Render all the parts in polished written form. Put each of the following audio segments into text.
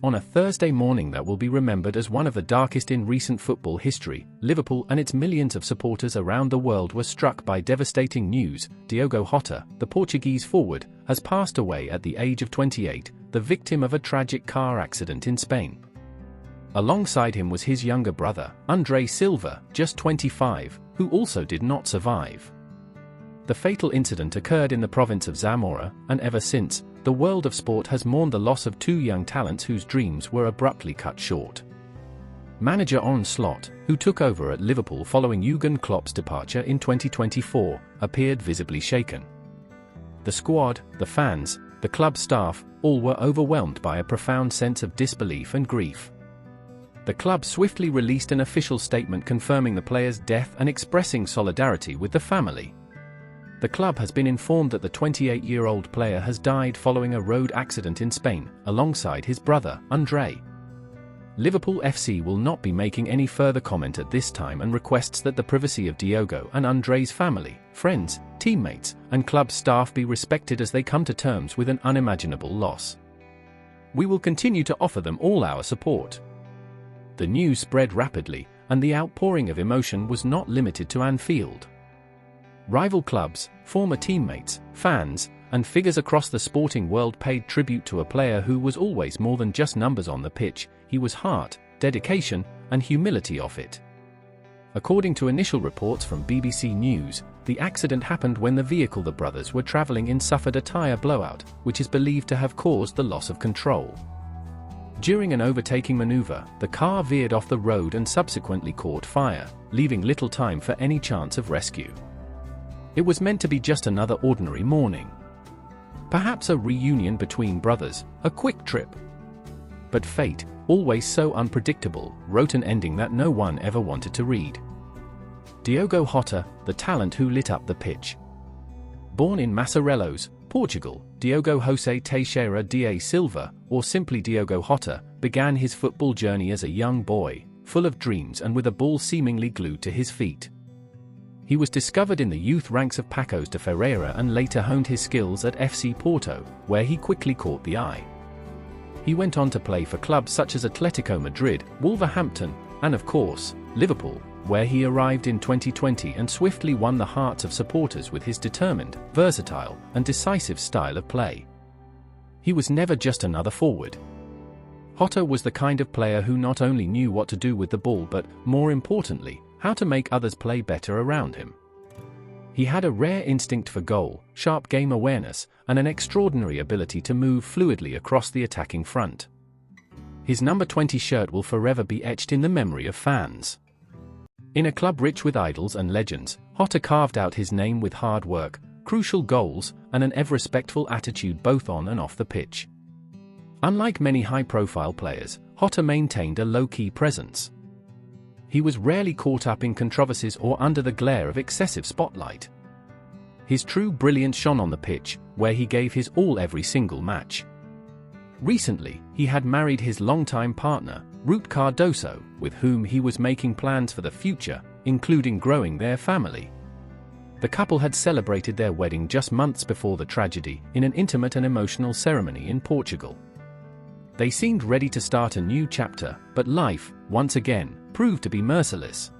On a Thursday morning that will be remembered as one of the darkest in recent football history, Liverpool and its millions of supporters around the world were struck by devastating news. Diogo Jota, the Portuguese forward, has passed away at the age of 28, the victim of a tragic car accident in Spain. Alongside him was his younger brother, Andre Silva, just 25, who also did not survive. The fatal incident occurred in the province of Zamora, and ever since, the world of sport has mourned the loss of two young talents whose dreams were abruptly cut short. Manager Arne Slot, who took over at Liverpool following Jurgen Klopp's departure in 2024, appeared visibly shaken. The squad, the fans, the club staff, all were overwhelmed by a profound sense of disbelief and grief. The club swiftly released an official statement confirming the player's death and expressing solidarity with the family. The club has been informed that the 28-year-old player has died following a road accident in Spain, alongside his brother, Andre. Liverpool FC will not be making any further comment at this time and requests that the privacy of Diogo and Andre's family, friends, teammates, and club staff be respected as they come to terms with an unimaginable loss. We will continue to offer them all our support. The news spread rapidly, and the outpouring of emotion was not limited to Anfield. Rival clubs, former teammates, fans, and figures across the sporting world paid tribute to a player who was always more than just numbers on the pitch. He was heart, dedication, and humility of it. According to initial reports from BBC News, the accident happened when the vehicle the brothers were travelling in suffered a tyre blowout, which is believed to have caused the loss of control. During an overtaking maneuver, the car veered off the road and subsequently caught fire, leaving little time for any chance of rescue. It was meant to be just another ordinary morning. Perhaps a reunion between brothers, a quick trip. But fate, always so unpredictable, wrote an ending that no one ever wanted to read. Diogo Jota, the talent who lit up the pitch. Born in Massarelos, Portugal, Diogo José Teixeira da Silva, or simply Diogo Jota, began his football journey as a young boy, full of dreams and with a ball seemingly glued to his feet. He was discovered in the youth ranks of Paços de Ferreira and later honed his skills at FC Porto, where he quickly caught the eye. He went on to play for clubs such as Atletico Madrid, Wolverhampton, and of course, Liverpool, where he arrived in 2020 and swiftly won the hearts of supporters with his determined, versatile, and decisive style of play. He was never just another forward. Jota was the kind of player who not only knew what to do with the ball but, more importantly, how to make others play better around him. He had a rare instinct for goal, sharp game awareness, and an extraordinary ability to move fluidly across the attacking front. His number 20 shirt will forever be etched in the memory of fans. In a club rich with idols and legends, Jota carved out his name with hard work, crucial goals, and an ever-respectful attitude both on and off the pitch. Unlike many high-profile players, Jota maintained a low-key presence. He was rarely caught up in controversies or under the glare of excessive spotlight. His true brilliance shone on the pitch, where he gave his all every single match. Recently, he had married his longtime partner, Ruth Cardoso, with whom he was making plans for the future, including growing their family. The couple had celebrated their wedding just months before the tragedy, in an intimate and emotional ceremony in Portugal. They seemed ready to start a new chapter, but life, once again, proved to be merciless.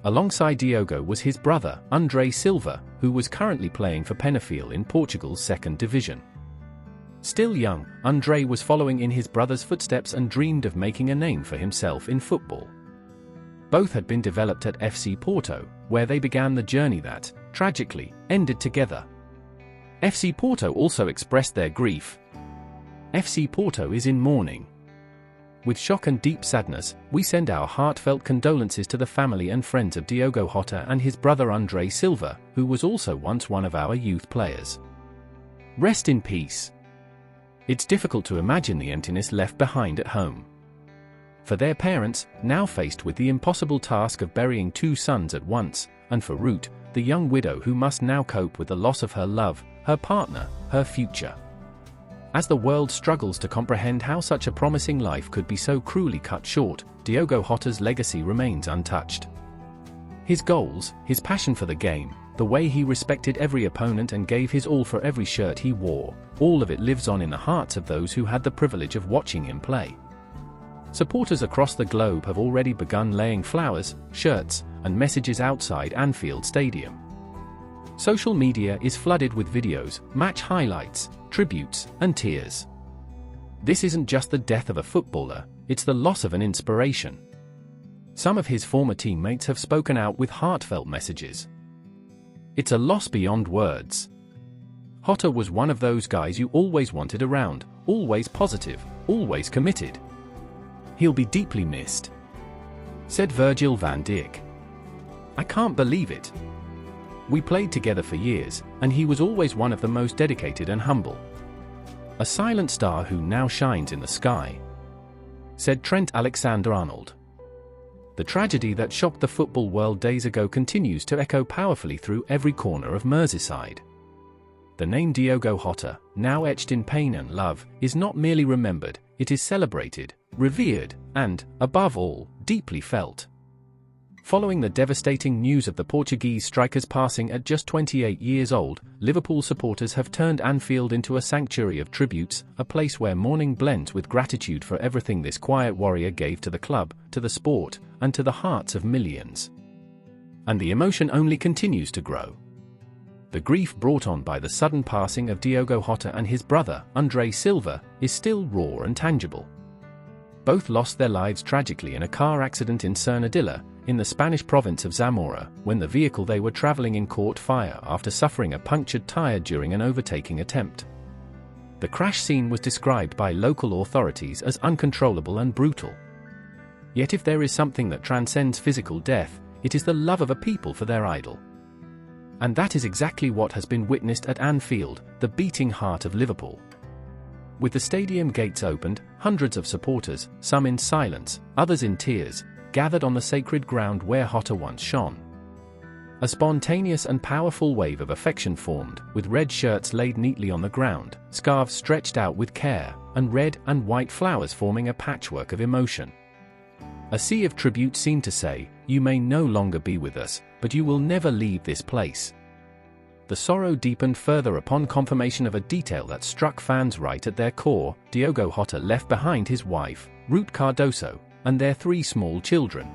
Alongside Diogo was his brother, Andre Silva, who was currently playing for Penafiel in Portugal's second division. Still young, Andre was following in his brother's footsteps and dreamed of making a name for himself in football. Both had been developed at FC Porto, where they began the journey that, tragically, ended together. FC Porto also expressed their grief. FC Porto is in mourning. With shock and deep sadness, we send our heartfelt condolences to the family and friends of Diogo Jota and his brother Andre Silva, who was also once one of our youth players. Rest in peace. It's difficult to imagine the emptiness left behind at home. For their parents, now faced with the impossible task of burying two sons at once, and for Ruth, the young widow who must now cope with the loss of her love, her partner, her future. As the world struggles to comprehend how such a promising life could be so cruelly cut short, Diogo Jota's legacy remains untouched. His goals, his passion for the game, the way he respected every opponent and gave his all for every shirt he wore, all of it lives on in the hearts of those who had the privilege of watching him play. Supporters across the globe have already begun laying flowers, shirts, and messages outside Anfield Stadium. Social media is flooded with videos, match highlights, tributes, and tears. This isn't just the death of a footballer, it's the loss of an inspiration. Some of his former teammates have spoken out with heartfelt messages. It's a loss beyond words. Jota was one of those guys you always wanted around, always positive, always committed. He'll be deeply missed, said Virgil van Dijk. I can't believe it. We played together for years, and he was always one of the most dedicated and humble. A silent star who now shines in the sky, said Trent Alexander-Arnold. The tragedy that shocked the football world days ago continues to echo powerfully through every corner of Merseyside. The name Diogo Jota, now etched in pain and love, is not merely remembered, it is celebrated, revered, and, above all, deeply felt. Following the devastating news of the Portuguese striker's passing at just 28 years old, Liverpool supporters have turned Anfield into a sanctuary of tributes, a place where mourning blends with gratitude for everything this quiet warrior gave to the club, to the sport, and to the hearts of millions. And the emotion only continues to grow. The grief brought on by the sudden passing of Diogo Jota and his brother, Andre Silva, is still raw and tangible. Both lost their lives tragically in a car accident in Cernadilla, in the Spanish province of Zamora, when the vehicle they were traveling in caught fire after suffering a punctured tire during an overtaking attempt. The crash scene was described by local authorities as uncontrollable and brutal. Yet if there is something that transcends physical death, it is the love of a people for their idol. And that is exactly what has been witnessed at Anfield, the beating heart of Liverpool. With the stadium gates opened, hundreds of supporters, some in silence, others in tears, gathered on the sacred ground where Jota once shone. A spontaneous and powerful wave of affection formed, with red shirts laid neatly on the ground, scarves stretched out with care, and red and white flowers forming a patchwork of emotion. A sea of tribute seemed to say, "You may no longer be with us, but you will never leave this place." The sorrow deepened further upon confirmation of a detail that struck fans right at their core. Diogo Jota left behind his wife, Ruth Cardoso, and their 3 small children.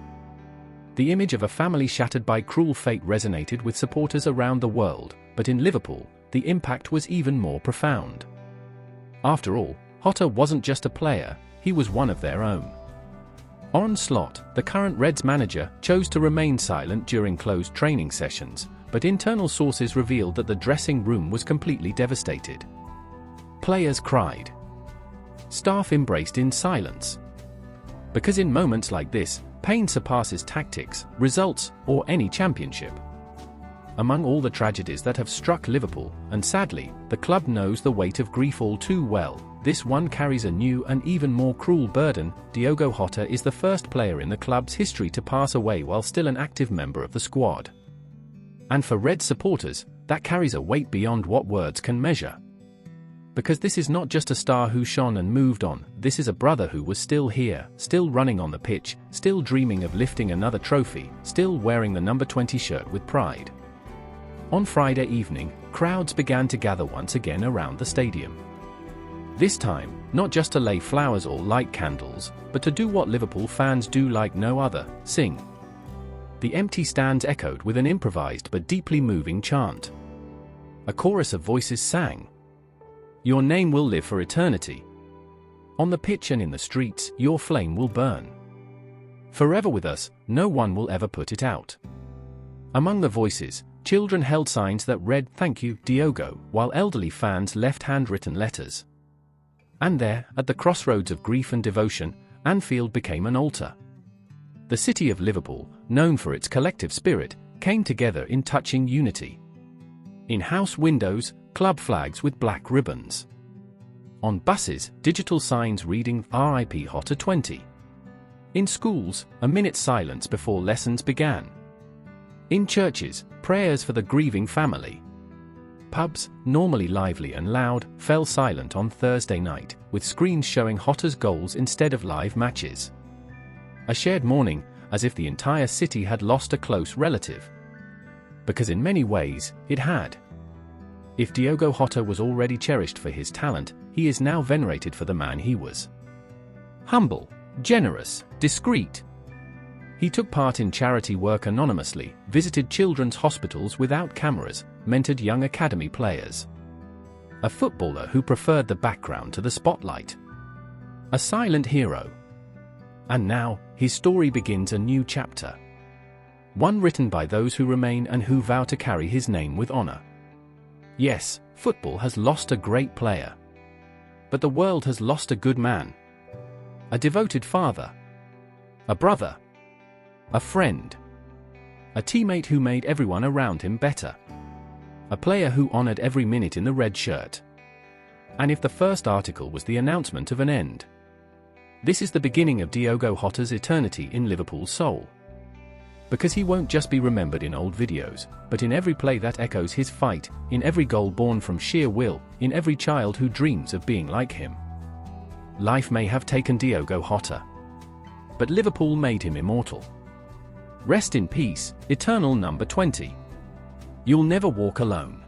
The image of a family shattered by cruel fate resonated with supporters around the world, but in Liverpool, the impact was even more profound. After all, Jota wasn't just a player, he was one of their own. Arne Slot, the current Reds manager, chose to remain silent during closed training sessions, but internal sources revealed that the dressing room was completely devastated. Players cried. Staff embraced in silence. Because in moments like this, pain surpasses tactics, results, or any championship. Among all the tragedies that have struck Liverpool, and sadly, the club knows the weight of grief all too well, this one carries a new and even more cruel burden. Diogo Jota is the first player in the club's history to pass away while still an active member of the squad. And for Red supporters, that carries a weight beyond what words can measure. Because this is not just a star who shone and moved on, this is a brother who was still here, still running on the pitch, still dreaming of lifting another trophy, still wearing the number 20 shirt with pride. On Friday evening, crowds began to gather once again around the stadium. This time, not just to lay flowers or light candles, but to do what Liverpool fans do like no other, sing. The empty stands echoed with an improvised but deeply moving chant. A chorus of voices sang. Your name will live for eternity. On the pitch and in the streets, your flame will burn. Forever with us, no one will ever put it out. Among the voices, children held signs that read, "Thank you, Diogo," while elderly fans left handwritten letters. And there, at the crossroads of grief and devotion, Anfield became an altar. The city of Liverpool, known for its collective spirit, came together in touching unity. In house windows, club flags with black ribbons. On buses, digital signs reading RIP Jota 20. In schools, a minute's silence before lessons began. In churches, prayers for the grieving family. Pubs, normally lively and loud, fell silent on Thursday night, with screens showing Jota's goals instead of live matches. A shared mourning, as if the entire city had lost a close relative. Because in many ways, it had. If Diogo Jota was already cherished for his talent, he is now venerated for the man he was. Humble, generous, discreet. He took part in charity work anonymously, visited children's hospitals without cameras, mentored young academy players. A footballer who preferred the background to the spotlight. A silent hero. And now, his story begins a new chapter. One written by those who remain and who vow to carry his name with honor. Yes, football has lost a great player. But the world has lost a good man. A devoted father. A brother. A friend. A teammate who made everyone around him better. A player who honored every minute in the red shirt. And if the first article was the announcement of an end, this is the beginning of Diogo Jota's eternity in Liverpool's soul. Because he won't just be remembered in old videos, but in every play that echoes his fight, in every goal born from sheer will, in every child who dreams of being like him. Life may have taken Diogo Jota, but Liverpool made him immortal. Rest in peace, eternal number 20. You'll never walk alone.